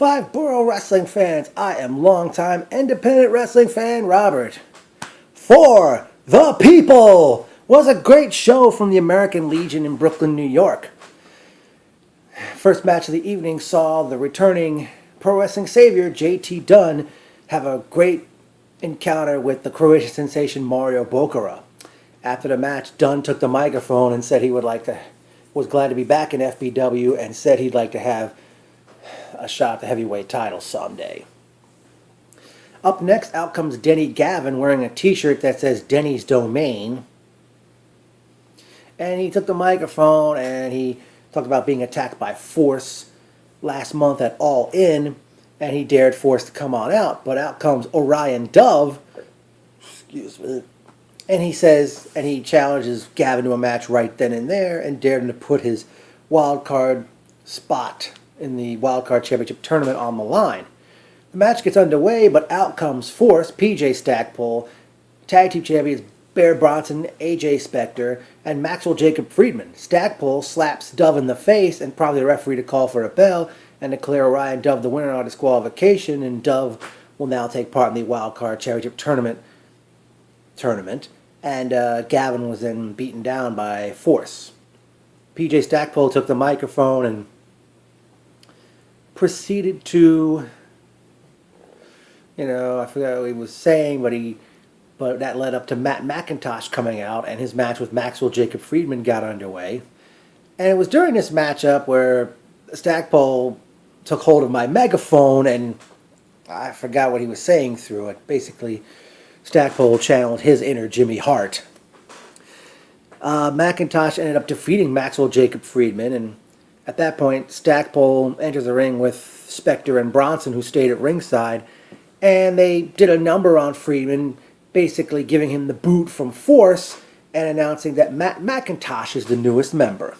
Five Borough Wrestling fans, I am longtime independent wrestling fan Robert. For the People was a great show from the American Legion in Brooklyn, New York. First match of the evening saw the returning pro wrestling savior JT Dunn have a great encounter with the Croatian sensation Mario Bokara. After the match, Dunn took the microphone and said he was glad to be back in FBW and said he'd like to have a shot at the heavyweight title someday. Up next, out comes Denny Gavin wearing a t-shirt that says Denny's Domain. And he took the microphone and he talked about being attacked by Fource last month at All In, and he dared Fource to come on out, but out comes Orion Dove, and he challenges Gavin to a match right then and there and dared him to put his wild card spot in the Wild Card Championship tournament on the line. The match gets underway, but out comes Fource, PJ Stackpole, Tag Team Champions Bear Bronson, AJ Spectre, and Maxwell Jacob Friedman. Stackpole slaps Dove in the face and prompted the referee to call for a bell and declare Orion Dove the winner on disqualification, and Dove will now take part in the Wild Card Championship tournament. And Gavin was then beaten down by Fource. PJ Stackpole took the microphone and proceeded to, I forgot what he was saying, but that led up to Matt McIntosh coming out, and his match with Maxwell Jacob Friedman got underway. And it was during this matchup where Stackpole took hold of my megaphone, and I forgot what he was saying through it. Basically, Stackpole channeled his inner Jimmy Hart. McIntosh ended up defeating Maxwell Jacob Friedman, and at that point, Stackpole enters the ring with Spectre and Bronson, who stayed at ringside, and they did a number on Friedman, basically giving him the boot from Fource and announcing that Matt McIntosh is the newest member.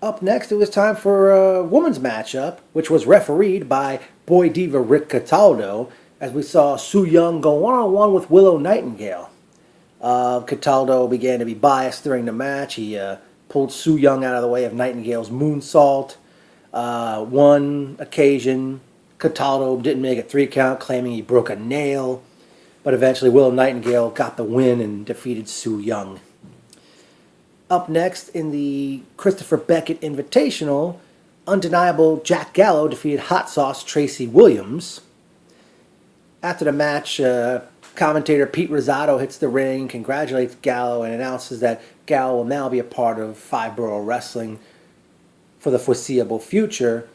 Up next, it was time for a women's matchup, which was refereed by Boy Diva Rick Cataldo, as we saw Su Yung go one-on-one with Willow Nightingale. Cataldo began to be biased during the match. He pulled Su Yung out of the way of Nightingale's moonsault. One occasion, Cataldo didn't make a 3 count, claiming he broke a nail. But eventually, Willow Nightingale got the win and defeated Su Yung. Up next, in the Christopher Beckett Invitational, undeniable Jack Gallo defeated Hot Sauce Tracy Williams. After the match, commentator Pete Rosado hits the ring, congratulates Gallo, and announces that Gallo will now be a part of Five Borough Wrestling for the foreseeable future.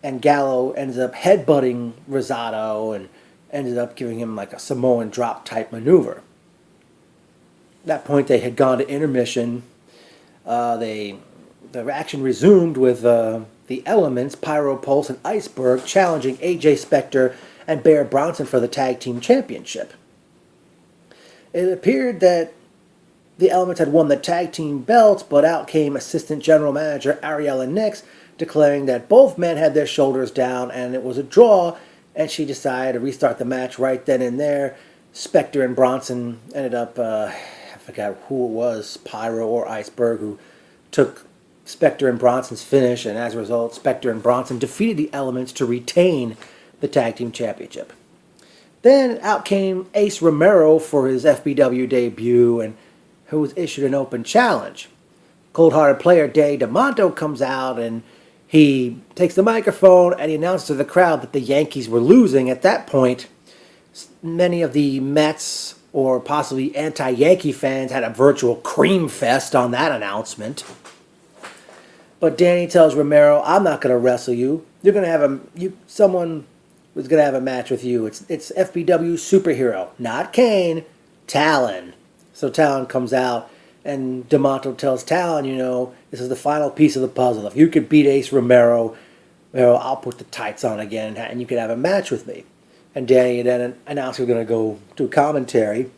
And Gallo ends up headbutting Rosado and ended up giving him like a Samoan drop type maneuver. At that point, they had gone to intermission. The action resumed with the Elements, Pyro Pulse, and Iceberg challenging AJ Spectre and Bear Bronson for the Tag Team Championship. It appeared that the Elements had won the tag team belts, but out came Assistant General Manager Ariella Nix, declaring that both men had their shoulders down and it was a draw, and she decided to restart the match right then and there. Spectre and Bronson ended up, I forgot who it was, Pyro or Iceberg, who took Spectre and Bronson's finish, and as a result, Spectre and Bronson defeated the Elements to retain the Tag Team Championship. Then out came Ace Romero for his FBW debut, and who was issued an open challenge. Cold-hearted player Danny DeMonto comes out, and he takes the microphone and he announced to the crowd that the Yankees were losing. At that point, many of the Mets or possibly anti-Yankee fans had a virtual cream fest on that announcement. But Danny tells Romero, "I'm not going to wrestle you. You're going to have someone was going to have a match with you. It's FBW superhero, not Kane, Talon." So Talon comes out, and DeMonto tells Talon, this is the final piece of the puzzle. If you could beat Ace Romero, I'll put the tights on again, and you could have a match with me. And Danny then announced he was going to go do commentary.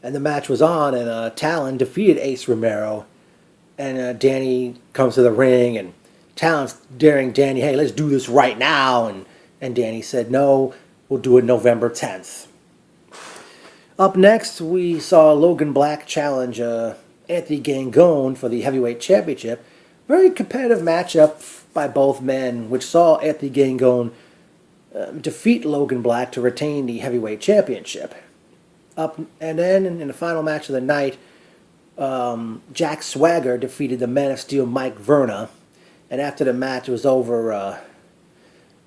And the match was on, and Talon defeated Ace Romero. And Danny comes to the ring, and Talon's daring Danny, "Hey, let's do this right now." And Danny said, "No, we'll do it November 10th. Up next, we saw Logan Black challenge Anthony Gangone for the Heavyweight Championship, Very competitive matchup by both men, which saw Anthony Gangone defeat Logan Black to retain the heavyweight championship. And then in the final match of the night, Jack Swagger defeated the Man of Steel Mike Verna. And after the match was over,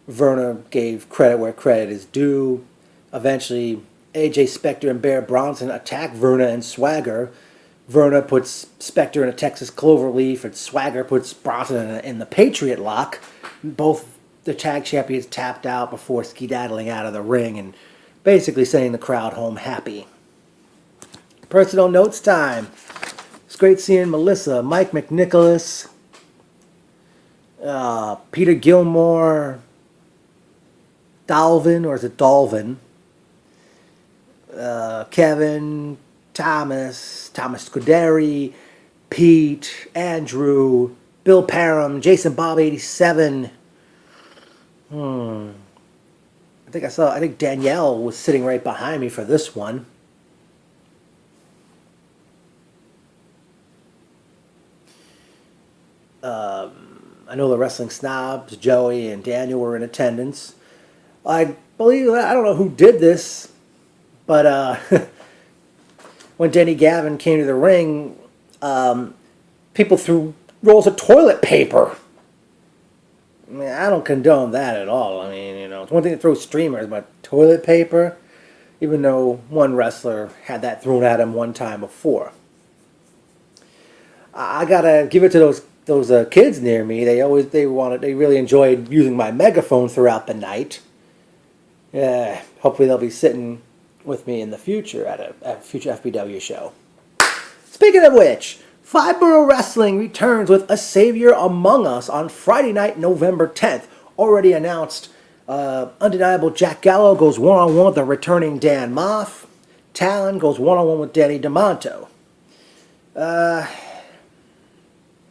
Verna gave credit where credit is due. Eventually, AJ Spectre and Bear Bronson attack Verna and Swagger. Verna puts Spectre in a Texas Cloverleaf, and Swagger puts Bronson in the Patriot Lock. Both the tag champions tapped out before skedaddling out of the ring and basically sending the crowd home happy. Personal notes time. It's great seeing Melissa, Mike McNicholas, Peter Gilmore, Dalvin, or is it Dalvin? Kevin, Thomas Scuderi, Pete, Andrew, Bill Parham, Jason Bob 87. I think Danielle was sitting right behind me for this one. I know the wrestling snobs, Joey and Daniel, were in attendance. I don't know who did this, but when Denny Gavin came to the ring, people threw rolls of toilet paper. I mean, I don't condone that at all. I mean, it's one thing to throw streamers, but toilet paper, even though one wrestler had that thrown at him one time before. I gotta give it to those kids near me. They really enjoyed using my megaphone throughout the night. Hopefully they'll be sitting with me in the future at a future FBW show. Speaking of which, Five Borough Wrestling returns with A Savior Among Us on Friday night, November 10th. Already announced, Undeniable Jack Gallo goes one-on-one with the returning Dan Moff. Talon goes one-on-one with Danny DeMonto.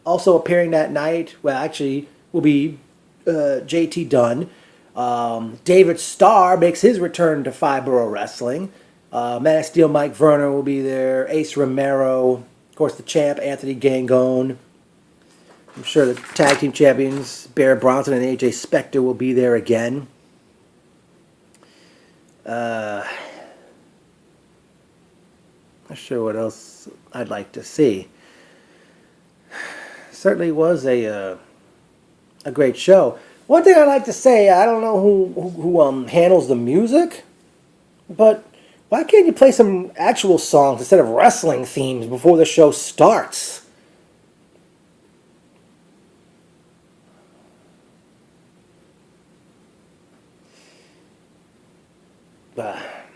Also appearing that night, will be JT Dunn. David Starr makes his return to Five Borough Wrestling. Man of Steel Mike Verner will be there. Ace Romero. Of course, the champ, Anthony Gangone. I'm sure the tag team champions, Bear Bronson and AJ Spectre, will be there again. Not sure what else I'd like to see. Certainly was a great show. One thing I'd like to say, I don't know who handles the music, but why can't you play some actual songs instead of wrestling themes before the show starts?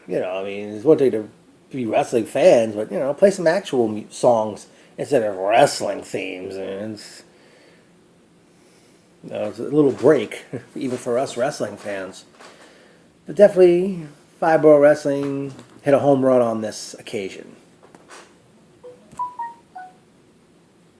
It's one thing to be wrestling fans, but, play some actual songs instead of wrestling themes. And it's a little break, even for us wrestling fans. But definitely, Five Borough Wrestling hit a home run on this occasion.